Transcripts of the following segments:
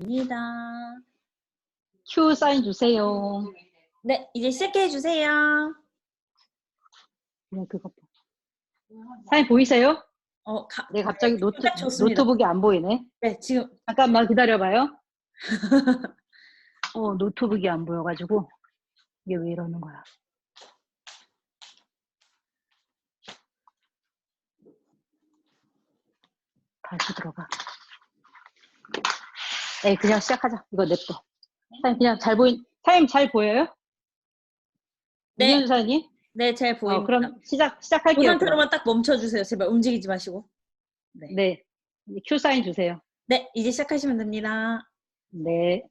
입니다. 큐 사인 주세요. 네, 이제 시작해 주세요. 그냥 그거 사인 보이세요? 네, 네, 갑자기 딱 좋습니다. 노트북이 안 보이네. 네, 지금 잠깐만 기다려봐요. 노트북이 안 보여가지고 이게 왜 이러는 거야? 다시 들어가. 네, 그냥 시작하자. 이거 냅둬. 사인 그냥 사인 잘 보여요? 네, 윤현주 사장님? 네, 잘 보입니다. 그럼 그 시작할게요, 그럼. 상태로만 딱 멈춰 주세요. 제발 움직이지 마시고. 네. 네, 큐 사인 주세요. 네, 이제 시작하시면 됩니다. 네.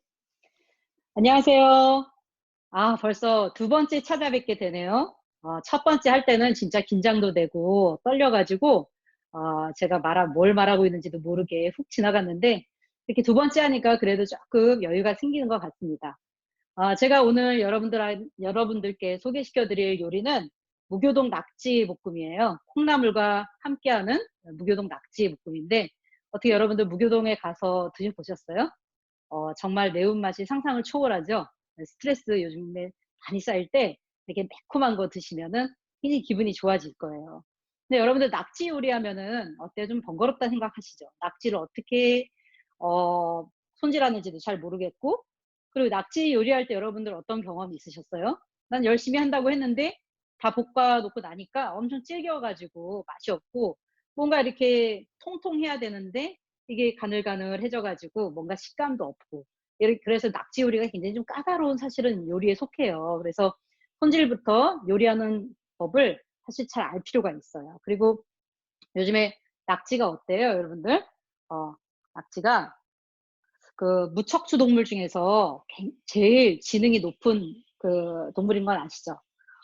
안녕하세요. 벌써 두 번째 찾아뵙게 되네요. 첫 번째 할 때는 진짜 긴장도 되고 떨려가지고 제가 뭘 말하고 있는지도 모르게 훅 지나갔는데 이렇게 두 번째 하니까 그래도 조금 여유가 생기는 것 같습니다. 제가 오늘 여러분들께 소개시켜드릴 요리는 무교동 낙지 볶음이에요. 콩나물과 함께하는 무교동 낙지 볶음인데 어떻게 여러분들 무교동에 가서 드셔보셨어요? 정말 매운맛이 상상을 초월하죠. 스트레스 요즘에 많이 쌓일 때 되게 매콤한 거 드시면은 굉장히 기분이 좋아질 거예요. 근데 여러분들 낙지 요리하면은 어때요? 좀 번거롭다 생각하시죠? 낙지를 어떻게 손질하는지도 잘 모르겠고, 그리고 낙지 요리할 때 여러분들 어떤 경험이 있으셨어요? 난 열심히 한다고 했는데 다 볶아 놓고 나니까 엄청 질겨가지고 맛이 없고, 뭔가 이렇게 통통해야 되는데 이게 가늘가늘해져 가지고 뭔가 식감도 없고, 그래서 낙지 요리가 굉장히 좀 까다로운 사실은 요리에 속해요. 그래서 손질부터 요리하는 법을 사실 잘 알 필요가 있어요. 그리고 요즘에 낙지가 어때요, 여러분들? 낙지가 그 무척추 동물 중에서 제일 지능이 높은 그 동물인 건 아시죠?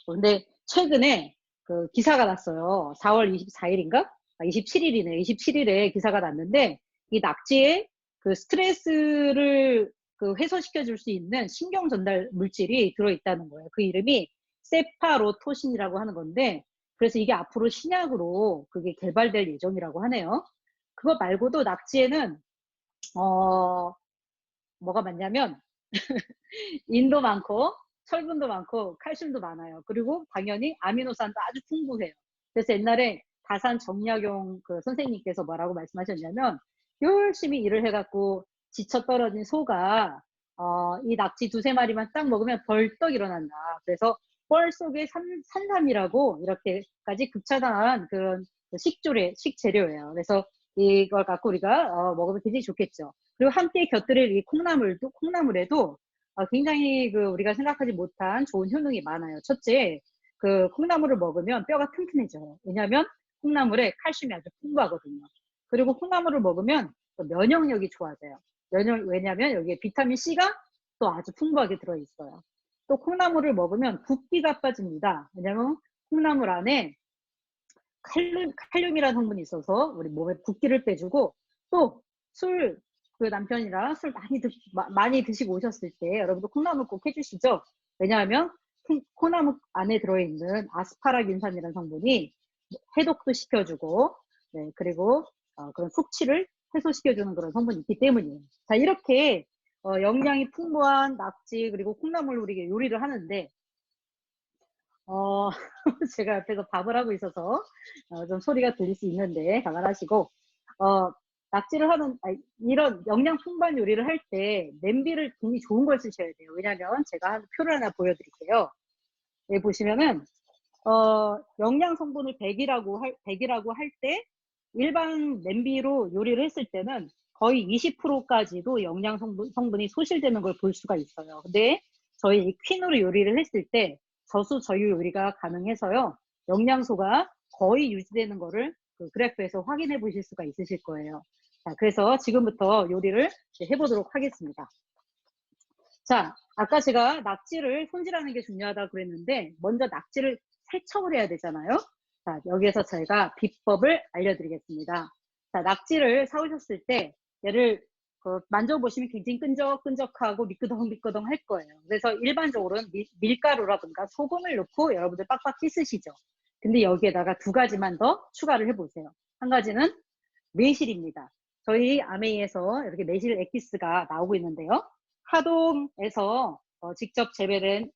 근데 최근에 그 기사가 났어요. 4월 24일인가? 27일이네. 27일에 기사가 났는데 이 낙지에 그 스트레스를 그 해소시켜 줄 수 있는 신경 전달 물질이 들어있다는 거예요. 그 이름이 세파로토신이라고 하는 건데, 그래서 이게 앞으로 신약으로 그게 개발될 예정이라고 하네요. 그거 말고도 낙지에는 어 뭐가 많냐면 인도 많고 철분도 많고 칼슘도 많아요. 그리고 당연히 아미노산도 아주 풍부해요. 그래서 옛날에 다산 정약용 그 선생님께서 뭐라고 말씀하셨냐면, 열심히 일을 해갖고 지쳐 떨어진 소가 이 낙지 두세 마리만 딱 먹으면 벌떡 일어난다. 그래서 뻘 속에 산삼이라고 이렇게까지 극차당한 그런 식재료예요. 그래서 이걸 갖고 우리가 먹으면 굉장히 좋겠죠. 그리고 함께 곁들일 이 콩나물에도 굉장히 그 우리가 생각하지 못한 좋은 효능이 많아요. 첫째, 그 콩나물을 먹으면 뼈가 튼튼해져요. 왜냐하면 콩나물에 칼슘이 아주 풍부하거든요. 그리고 콩나물을 먹으면 또 면역력이 좋아져요. 왜냐하면 여기에 비타민 C가 또 아주 풍부하게 들어있어요. 또 콩나물을 먹으면 붓기가 빠집니다. 왜냐하면 콩나물 안에 칼륨이라는 성분이 있어서 우리 몸에 붓기를 빼주고, 또 그 남편이랑 술 많이 드시고 오셨을 때 여러분도 콩나물 꼭 해주시죠. 왜냐하면 콩나물 안에 들어있는 아스파라긴산이라는 성분이 해독도 시켜주고, 네, 그리고 그런 숙취를 해소시켜주는 그런 성분이 있기 때문이에요. 자, 이렇게 영양이 풍부한 낙지 그리고 콩나물 우리 요리를 하는데, 어, 제가 옆에서 밥을 하고 있어서 좀 소리가 들릴 수 있는데 감안하시고, 낙지를 이런 영양 풍부한 요리를 할 때 냄비를 굉장히 좋은 걸 쓰셔야 돼요. 왜냐하면 제가 한 표를 하나 보여드릴게요. 여기 보시면은 영양 성분을 100이라고 할 때 일반 냄비로 요리를 했을 때는 거의 20%까지도 영양 성분이 소실되는 걸 볼 수가 있어요. 근데 저희 이 퀸으로 요리를 했을 때 저수 저유 요리가 가능해서요, 영양소가 거의 유지되는 거를 그 그래프에서 확인해 보실 수가 있으실 거예요. 자, 그래서 지금부터 요리를 해보도록 하겠습니다. 자, 아까 제가 낙지를 손질하는 게 중요하다고 그랬는데 먼저 낙지를 세척을 해야 되잖아요. 자, 여기에서 제가 비법을 알려드리겠습니다. 자, 낙지를 사오셨을 때 얘를 만져보시면 굉장히 끈적끈적하고 미끄덩미끄덩 할 거예요. 그래서 일반적으로는 밀가루라든가 소금을 넣고 여러분들 빡빡히 쓰시죠. 근데 여기에다가 두 가지만 더 추가를 해보세요. 한 가지는 매실입니다. 저희 아메이에서 이렇게 매실 엑기스가 나오고 있는데요. 하동에서 직접 재배된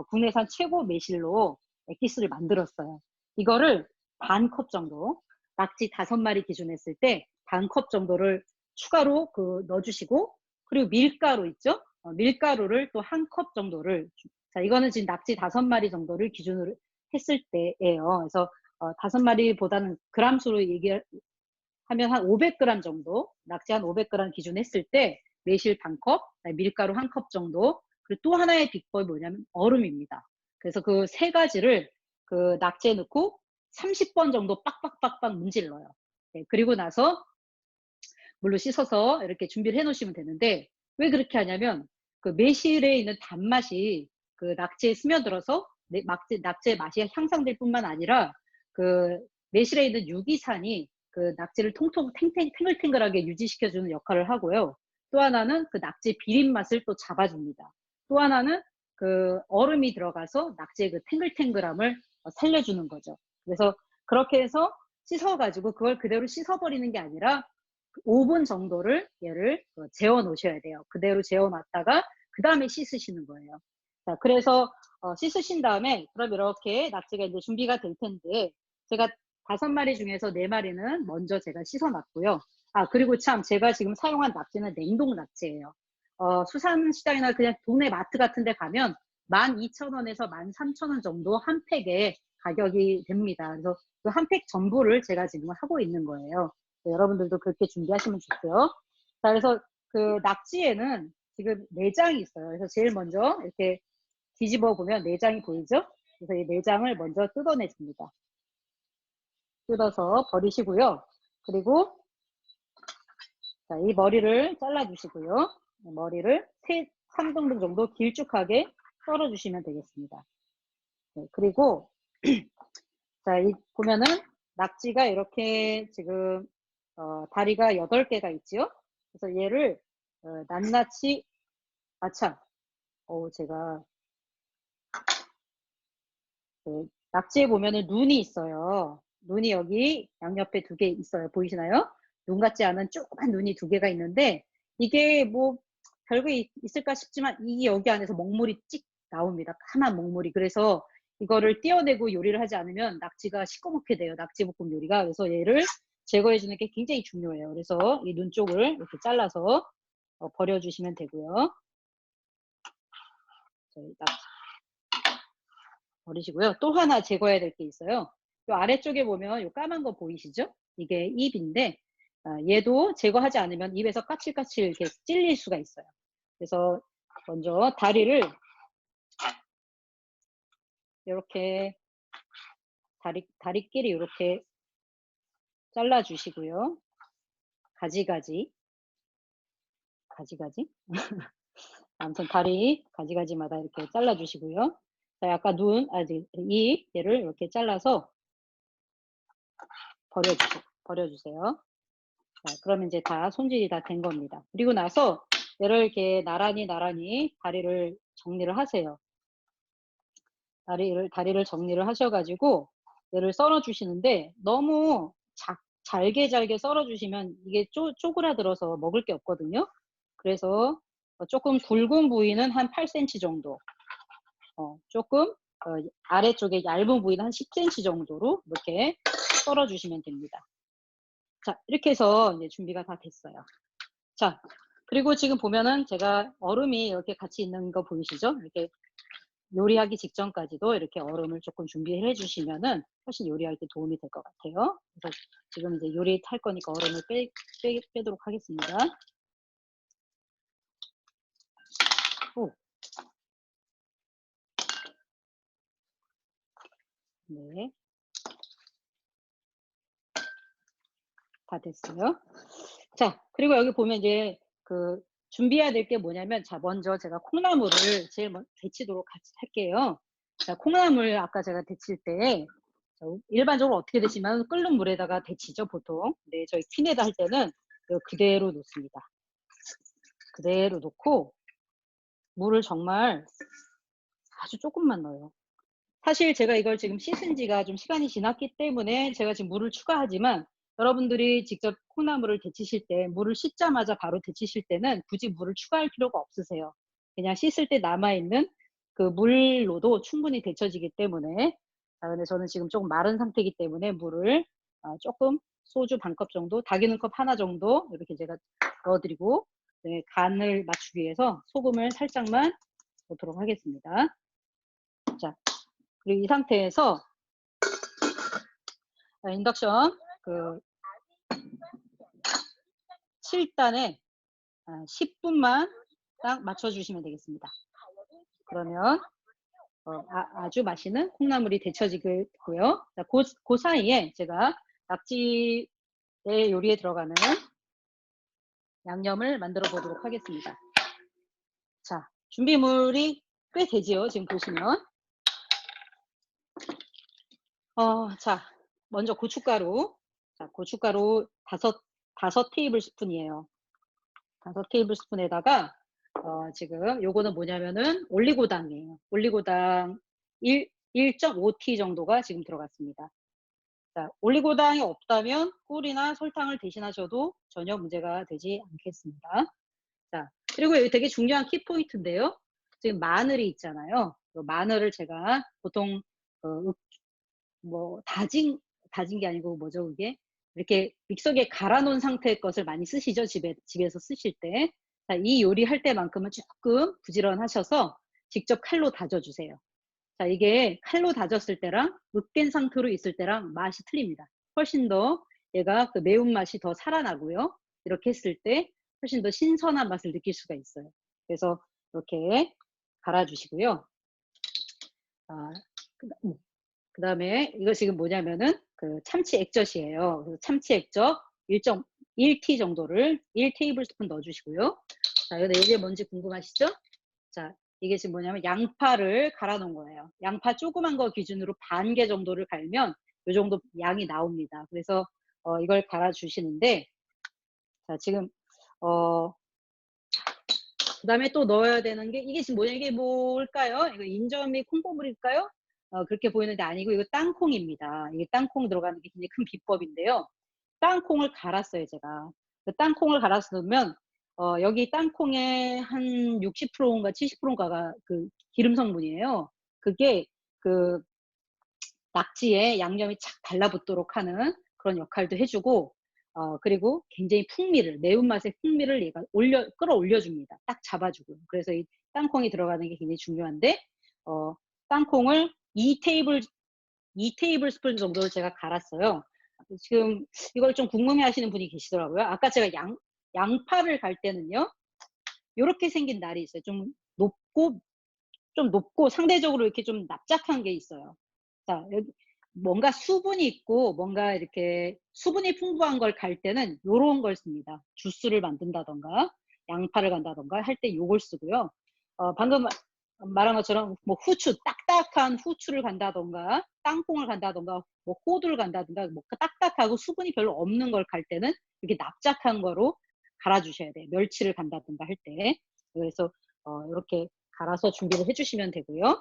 국내산 최고 매실로 엑기스를 만들었어요. 이거를 반 컵 정도, 낙지 5마리 기준 했을 때 반 컵 정도를 추가로 넣어주시고, 그리고 밀가루 있죠? 밀가루를 또 1컵 정도를, 자, 이거는 지금 낙지 5마리 정도를 기준으로 했을 때예요. 그래서 5마리보다는 그람수로 하면 한 500g 정도, 낙지 한 500g 기준 했을 때 매실 반 컵, 밀가루 1컵 정도, 그리고 또 하나의 비법이 뭐냐면 얼음입니다. 그래서 그 세 가지를 낙지에 넣고 30번 정도 빡빡빡빡 문질러요. 네, 그리고 나서 물로 씻어서 이렇게 준비를 해 놓으시면 되는데, 왜 그렇게 하냐면 그 매실에 있는 단맛이 그 낙지에 스며들어서 낙지의 맛이 향상될 뿐만 아니라 그 매실에 있는 유기산이 그 낙지를 통통 탱글탱글하게 유지시켜 주는 역할을 하고요. 또 하나는 그 낙지 비린 맛을 또 잡아줍니다. 또 하나는 그 얼음이 들어가서 낙지의 그 탱글탱글함을 살려주는 거죠. 그래서 그렇게 해서 씻어 가지고 그걸 그대로 씻어 버리는 게 아니라 5분 정도를 얘를 재워 놓으셔야 돼요. 그대로 재워 놨다가 그다음에 씻으시는 거예요. 자, 그래서 씻으신 다음에 그럼 이렇게 낙지가 이제 준비가 될 텐데, 제가 5마리 중에서 4마리는 먼저 제가 씻어 놨고요. 그리고 참 제가 지금 사용한 낙지는 냉동 낙지예요. 수산시장이나 그냥 동네 마트 같은 데 가면 12,000원에서 13,000원 정도 한 팩에 가격이 됩니다. 그래서 그 한 팩 전부를 제가 지금 하고 있는 거예요. 여러분들도 그렇게 준비하시면 좋고요. 자, 그래서 그 낙지에는 지금 내장이 있어요. 그래서 제일 먼저 이렇게 뒤집어 보면 내장이 보이죠? 그래서 이 내장을 먼저 뜯어내줍니다. 뜯어서 버리시고요. 그리고 자, 이 머리를 잘라주시고요. 머리를 3등분 정도 길쭉하게 썰어주시면 되겠습니다. 네, 그리고 자, 보면은 낙지가 이렇게 지금 다리가 8개가 있지요. 그래서 얘를 낱낱이 참, 제가 낙지에 보면은 눈이 있어요. 눈이 여기 양옆에 2개 있어요. 보이시나요? 눈 같지 않은 조그만 눈이 2개가 있는데, 이게 뭐 별거 있을까 싶지만 이게 여기 안에서 먹물이 찍 나옵니다. 까만 먹물이. 그래서 이거를 떼어내고 요리를 하지 않으면 낙지가 시꺼멓게 돼요. 낙지볶음 요리가. 그래서 얘를 제거해 주는 게 굉장히 중요해요. 그래서 이 눈 쪽을 이렇게 잘라서 버려주시면 되고요. 낙지 버리시고요. 또 하나 제거해야 될 게 있어요. 요 아래쪽에 보면 요 까만 거 보이시죠? 이게 잎인데, 얘도 제거하지 않으면 입에서 까칠까칠 이렇게 찔릴 수가 있어요. 그래서 먼저 다리를 이렇게 다리끼리 이렇게 잘라 주시고요. 가지가지 아무튼 다리 가지가지마다 이렇게 잘라 주시고요. 자, 아까 얘를 이렇게 잘라서 버려주세요. 자, 그러면 이제 다 손질이 다 된 겁니다. 그리고 나서 얘를 이렇게 나란히 다리를 정리를 하세요. 다리를 정리를 하셔가지고 얘를 썰어 주시는데, 너무 잘게 썰어 주시면 이게 쪼그라들어서 먹을 게 없거든요. 그래서 조금 굵은 부위는 한 8cm 정도, 조금 아래쪽에 얇은 부위는 한 10cm 정도로 이렇게 썰어 주시면 됩니다. 자, 이렇게 해서 이제 준비가 다 됐어요. 자, 그리고 지금 보면은 제가 얼음이 이렇게 같이 있는 거 보이시죠? 이렇게 요리하기 직전까지도 이렇게 얼음을 조금 준비해 주시면은 훨씬 요리할 때 도움이 될 것 같아요. 그래서 지금 이제 요리할 거니까 얼음을 빼도록 하겠습니다. 네. 다 됐어요. 자, 그리고 여기 보면 이제 준비해야 될 게 뭐냐면, 자, 먼저 제가 콩나물을 제일 먼저 데치도록 할게요. 자, 콩나물 아까 제가 데칠 때 일반적으로 어떻게 데치면 끓는 물에다가 데치죠, 보통. 근데 저희 퀸에다 할 때는 그대로 놓습니다. 그대로 놓고 물을 정말 아주 조금만 넣어요. 사실 제가 이걸 지금 씻은 지가 좀 시간이 지났기 때문에 제가 지금 물을 추가하지만, 여러분들이 직접 콩나물을 데치실 때 물을 씻자마자 바로 데치실 때는 굳이 물을 추가할 필요가 없으세요. 그냥 씻을 때 남아있는 그 물로도 충분히 데쳐지기 때문에. 자, 근데 저는 지금 조금 마른 상태이기 때문에 물을 조금 소주 반 컵 정도, 닭이는 컵 하나 정도 이렇게 제가 넣어드리고, 네, 간을 맞추기 위해서 소금을 살짝만 넣도록 하겠습니다. 자, 그리고 이 상태에서 인덕션 그 7단에 10분만 딱 맞춰주시면 되겠습니다. 그러면 아주 맛있는 콩나물이 데쳐지고요. 자, 그 사이에 제가 낙지의 요리에 들어가는 양념을 만들어 보도록 하겠습니다. 자, 준비물이 꽤 되지요. 지금 보시면. 자, 먼저 고춧가루. 자, 고춧가루 5 테이블 스푼이에요. 5 테이블 스푼에다가 지금 요거는 뭐냐면은 올리고당이에요. 올리고당 1.5T 정도가 지금 들어갔습니다. 자, 올리고당이 없다면 꿀이나 설탕을 대신하셔도 전혀 문제가 되지 않겠습니다. 자, 그리고 여기 되게 중요한 키포인트인데요. 지금 마늘이 있잖아요. 마늘을 제가 보통 다진 게 아니고 뭐죠 그게? 이렇게 믹서기에 갈아 놓은 상태의 것을 많이 쓰시죠? 집에서 쓰실 때. 자, 이 요리할 때만큼은 조금 부지런하셔서 직접 칼로 다져주세요. 자, 이게 칼로 다졌을 때랑 으깬 상태로 있을 때랑 맛이 틀립니다. 훨씬 더 얘가 그 매운맛이 더 살아나고요. 이렇게 했을 때 훨씬 더 신선한 맛을 느낄 수가 있어요. 그래서 이렇게 갈아주시고요. 그 다음에 이거 지금 뭐냐면은 그 참치 액젓이에요. 그래서 참치 액젓 1.1T 정도를 1테이블 스푼 넣어주시고요. 자, 이게 뭔지 궁금하시죠? 자, 이게 지금 뭐냐면 양파를 갈아 놓은 거예요. 양파 조그만 거 기준으로 반 개 정도를 갈면 이 정도 양이 나옵니다. 그래서 이걸 갈아 주시는데, 자, 지금 그다음에 또 넣어야 되는 게 이게 지금 뭐냐, 이게 뭘까요? 이거 인절미 콩고물일까요? 그렇게 보이는데 아니고 이거 땅콩입니다. 이게 땅콩 들어가는 게 굉장히 큰 비법인데요. 땅콩을 갈았어요, 제가. 그 땅콩을 갈아서 넣으면 여기 땅콩의 한 60%인가 70%인가가 그 기름 성분이에요. 그게 그 낙지에 양념이 착 달라붙도록 하는 그런 역할도 해주고, 그리고 굉장히 매운맛의 풍미를 얘가 끌어올려 줍니다. 딱 잡아주고요. 그래서 이 땅콩이 들어가는 게 굉장히 중요한데, 땅콩을 2테이블 스푼 정도를 제가 갈았어요. 지금 이걸 좀 궁금해 하시는 분이 계시더라고요. 아까 제가 양파를 갈 때는요, 요렇게 생긴 날이 있어요. 좀 높고 상대적으로 이렇게 좀 납작한 게 있어요. 자, 여기 뭔가 수분이 있고 뭔가 이렇게 수분이 풍부한 걸 갈 때는 요런 걸 씁니다. 주스를 만든다던가 양파를 간다던가 할 때 요걸 쓰고요. 방금 말한 것처럼 뭐 후추, 딱딱한 후추를 간다던가 땅콩을 간다던가 뭐 호두를 간다던가 뭐 딱딱하고 수분이 별로 없는 걸 갈 때는 이렇게 납작한 거로 갈아 주셔야 돼요. 멸치를 간다던가 할 때. 그래서 이렇게 갈아서 준비를 해 주시면 되고요.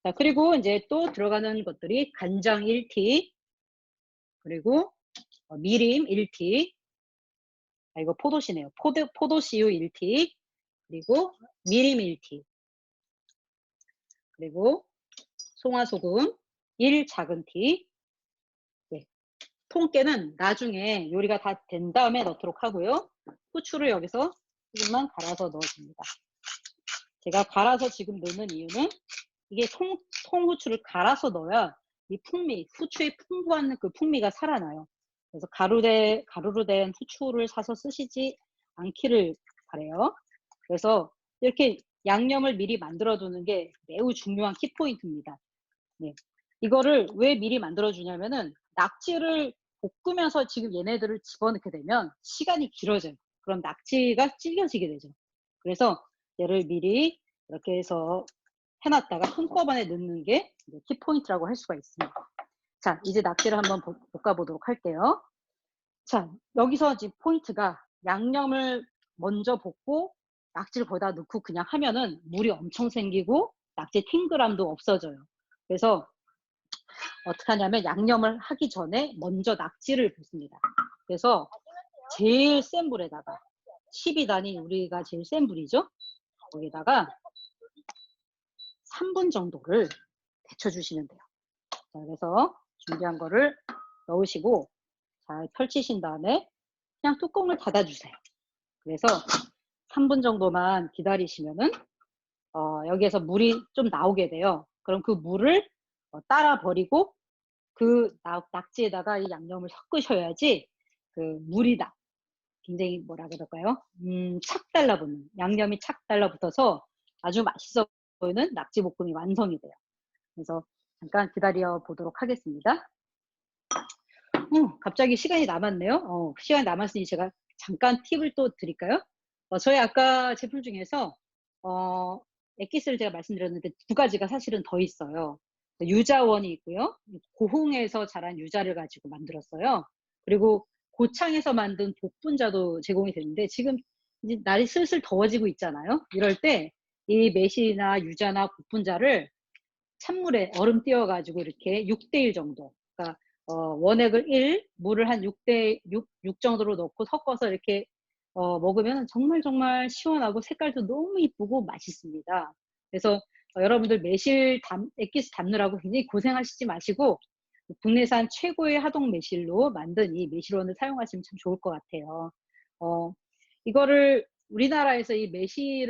자, 그리고 이제 또 들어가는 것들이 간장 1T, 그리고 미림 1T, 이거 포도씨네요. 포도씨유 1T, 그리고 미림 1T, 그리고 송화소금 1 작은 티. 네. 통깨는 나중에 요리가 다 된 다음에 넣도록 하고요. 후추를 여기서 조금만 갈아서 넣어줍니다. 제가 갈아서 지금 넣는 이유는 이게 통후추를 갈아서 넣어야 이 후추의 풍부한 그 풍미가 살아나요. 그래서 가루로 된 후추를 사서 쓰시지 않기를 바래요. 그래서 이렇게 양념을 미리 만들어 두는 게 매우 중요한 키포인트입니다. 네. 이거를 왜 미리 만들어 주냐면은 낙지를 볶으면서 지금 얘네들을 집어넣게 되면 시간이 길어져요. 그럼 낙지가 질겨지게 되죠. 그래서 얘를 미리 이렇게 해서 해놨다가 한꺼번에 넣는 게 키포인트라고 할 수가 있습니다. 자, 이제 낙지를 한번 볶아보도록 할게요. 자, 여기서 이제 포인트가 양념을 먼저 볶고 낙지를 거기다 넣고 그냥 하면은 물이 엄청 생기고 낙지 탱글함도 없어져요. 그래서 어떻게 하냐면 양념을 하기 전에 먼저 낙지를 붓습니다. 그래서 제일 센 불에다가 12단이 우리가 제일 센 불이죠. 거기다가 3분 정도를 데쳐주시면 돼요. 자, 그래서 준비한 거를 넣으시고 잘 펼치신 다음에 그냥 뚜껑을 닫아주세요. 그래서 3분 정도만 기다리시면은 여기에서 물이 좀 나오게 돼요. 그럼 그 물을 따라 버리고 그 낙지에다가 이 양념을 섞으셔야지 그 물이 굉장히 뭐라 그럴까요? 착 달라붙는 양념이 착 달라붙어서 아주 맛있어 보이는 낙지볶음이 완성이 돼요. 그래서 잠깐 기다려 보도록 하겠습니다. 갑자기 시간이 남았네요. 시간이 남았으니 제가 잠깐 팁을 또 드릴까요? 저희 아까 제품 중에서 엑기스를 제가 말씀드렸는데 두 가지가 사실은 더 있어요. 유자원이 있고요. 고흥에서 자란 유자를 가지고 만들었어요. 그리고 고창에서 만든 복분자도 제공이 되는데 지금 이제 날이 슬슬 더워지고 있잖아요. 이럴 때 이 매실이나 유자나 복분자를 찬물에 얼음 띄워가지고 이렇게 6대1 정도. 그러니까 원액을 1, 물을 한 6 정도로 넣고 섞어서 이렇게 먹으면 정말 정말 시원하고 색깔도 너무 이쁘고 맛있습니다. 그래서 여러분들 매실 엑기스 담느라고 굉장히 고생하시지 마시고 국내산 최고의 하동 매실로 만든 이 매실원을 사용하시면 참 좋을 것 같아요. 이거를 우리나라에서 이 매실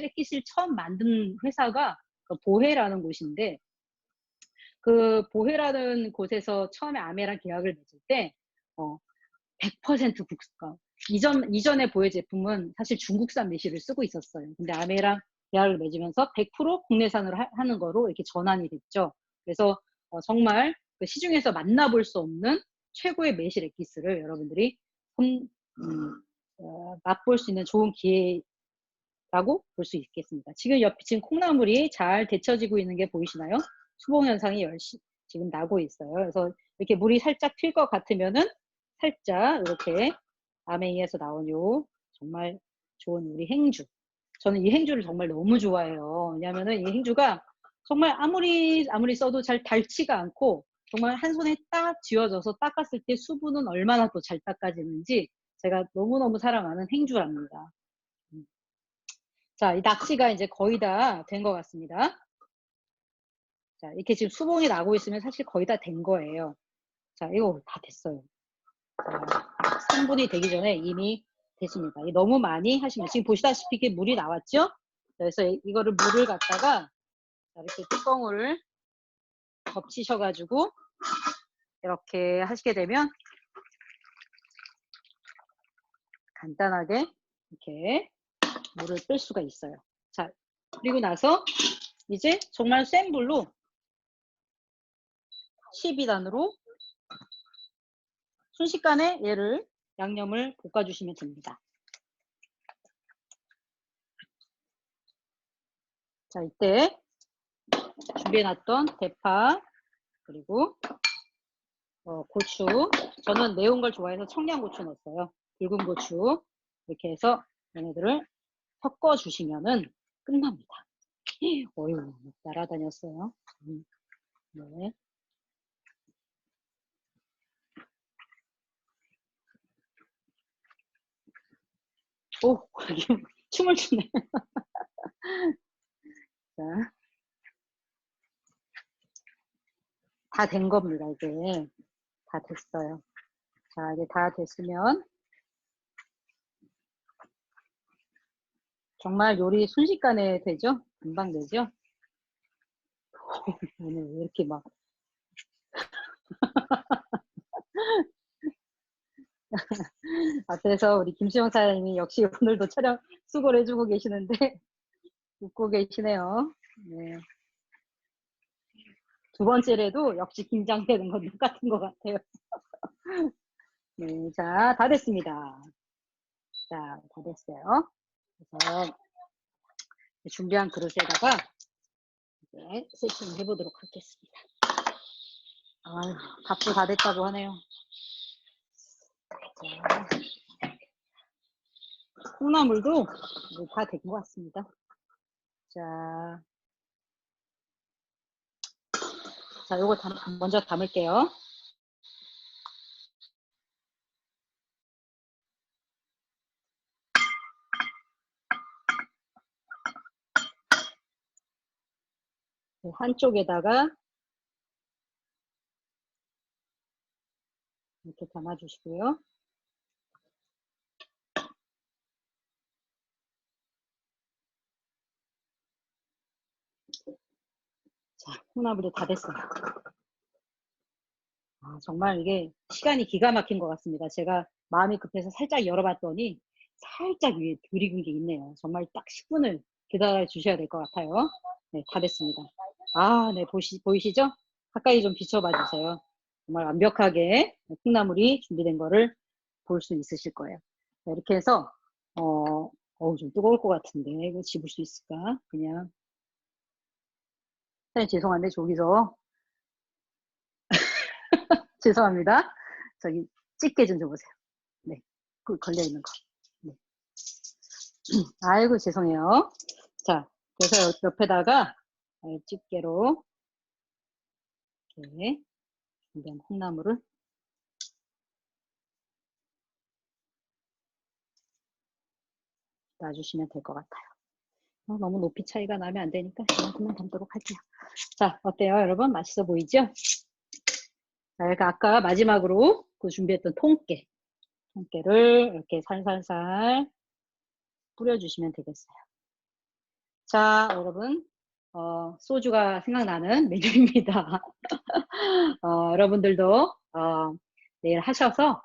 엑기스를 처음 만든 회사가 보헤라는 곳인데 그 보헤라는 곳에서 처음에 아메랑 계약을 맺을 때 100% 국가 이전에 보헤 제품은 사실 중국산 매실을 쓰고 있었어요. 근데 아메랑 계약을 맺으면서 100% 국내산으로 하는 거로 이렇게 전환이 됐죠. 그래서 정말 그 시중에서 만나볼 수 없는 최고의 매실 엑기스를 여러분들이 맛볼 수 있는 좋은 기회라고 볼 수 있겠습니다. 지금 콩나물이 잘 데쳐지고 있는 게 보이시나요? 수봉 현상이 지금 나고 있어요. 그래서 이렇게 물이 살짝 튈 것 같으면은 살짝 이렇게 아메이에서 나온 요 정말 좋은 우리 행주. 저는 이 행주를 정말 너무 좋아해요. 왜냐면은 이 행주가 정말 아무리 써도 잘 닳지가 않고 정말 한 손에 딱 쥐어져서 닦았을 때 수분은 얼마나 또 잘 닦아지는지 제가 너무너무 사랑하는 행주랍니다. 자, 이 낙지가 이제 거의 다 된 것 같습니다. 자, 이렇게 지금 수봉이 나고 있으면 사실 거의 다 된 거예요. 자, 이거 다 됐어요. 자, 3분이 되기 전에 이미 됐습니다. 너무 많이 하시면 지금 보시다시피 이렇게 물이 나왔죠? 그래서 이거를 물을 갖다가 이렇게 뚜껑을 덮치셔가지고 이렇게 하시게 되면 간단하게 이렇게 물을 뺄 수가 있어요. 자, 그리고 나서 이제 정말 센 불로 12단으로 순식간에 얘를 양념을 볶아주시면 됩니다. 자, 이때 준비해놨던 대파 그리고 고추, 저는 매운 걸 좋아해서 청양고추 넣었어요. 붉은 고추 이렇게 해서 얘네들을 섞어주시면은 끝납니다. 어휴, 날아다녔어요. 네. 오, 춤을 추네. 자, 다 된 겁니다. 이제 다 됐어요. 자, 이제 다 됐으면 정말 요리 순식간에 되죠? 금방 되죠? 오늘 왜 이렇게 막 앞에서 우리 김수영 사장님이 역시 오늘도 촬영 수고를 해주고 계시는데 웃고 계시네요. 네. 두 번째라도 역시 긴장되는 건 똑같은 것 같아요. 네, 자, 다 됐습니다. 자, 다 됐어요. 그래서 준비한 그릇에다가 이제 세팅을 해보도록 하겠습니다. 아유, 밥도 다 됐다고 하네요. 자, 콩나물도 다 된 것 같습니다. 자, 자, 요거 먼저 담을게요. 한쪽에다가 이렇게 담아주시고요. 자, 콩나물이 다 됐어요. 아, 정말 이게 시간이 기가 막힌 것 같습니다. 제가 마음이 급해서 살짝 열어봤더니 살짝 위에 덜 익은 게 있네요. 정말 딱 10분을 기다려 주셔야 될 것 같아요. 네, 다 됐습니다. 아, 네, 보이시죠? 가까이 좀 비춰봐 주세요. 정말 완벽하게 콩나물이 준비된 거를 볼 수 있으실 거예요. 자, 이렇게 해서 좀 뜨거울 것 같은데 이거 집을 수 있을까? 그냥 사장님 죄송한데 저기서 죄송합니다. 저기 집게 좀 줘보세요. 네, 그 걸려 있는 거. 네. 아이고 죄송해요. 자, 그래서 옆에다가 집게로 이렇게 준비한 콩나물을 놔주시면 될 것 같아요. 너무 높이 차이가 나면 안 되니까 이만큼만 담도록 할게요. 자, 어때요, 여러분? 맛있어 보이죠? 자, 이렇게 아까 마지막으로 그 준비했던 통깨를 이렇게 살살살 뿌려주시면 되겠어요. 자, 여러분, 소주가 생각나는 메뉴입니다. 여러분들도 내일 하셔서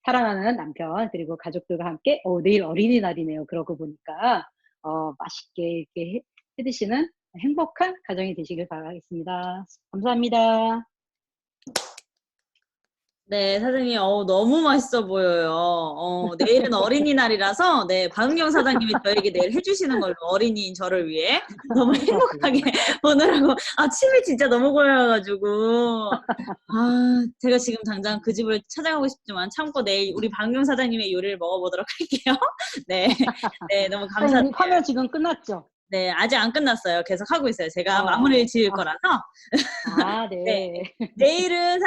사랑하는 남편 그리고 가족들과 함께 내일 어린이날이네요. 그러고 보니까 맛있게 이렇게 해드시는 행복한 가정이 되시길 바라겠습니다. 감사합니다. 네, 사장님, 너무 맛있어 보여요. 내일은 어린이날이라서, 네, 박은경 사장님이 저에게 내일 해주시는 걸로, 어린이인 저를 위해. 너무 행복하게 보느라고, 침이 진짜 너무 고여가지고. 제가 지금 당장 그 집을 찾아가고 싶지만, 참고 내일 우리 박은경 사장님의 요리를 먹어보도록 할게요. 네, 네, 너무 감사드려요. 화면 지금 끝났죠? 네, 아직 안 끝났어요. 계속 하고 있어요. 제가 마무리를 지을 거라서. 네. 내일은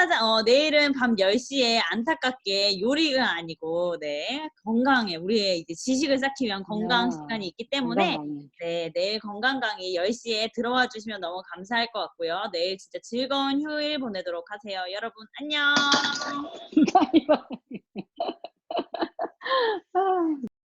밤 10시에 안타깝게 요리가 아니고, 네, 건강에, 우리의 이제 지식을 쌓기 위한 건강 시간이 있기 때문에, 네, 내일 건강 강의 10시에 들어와 주시면 너무 감사할 것 같고요. 내일 진짜 즐거운 휴일 보내도록 하세요. 여러분, 안녕!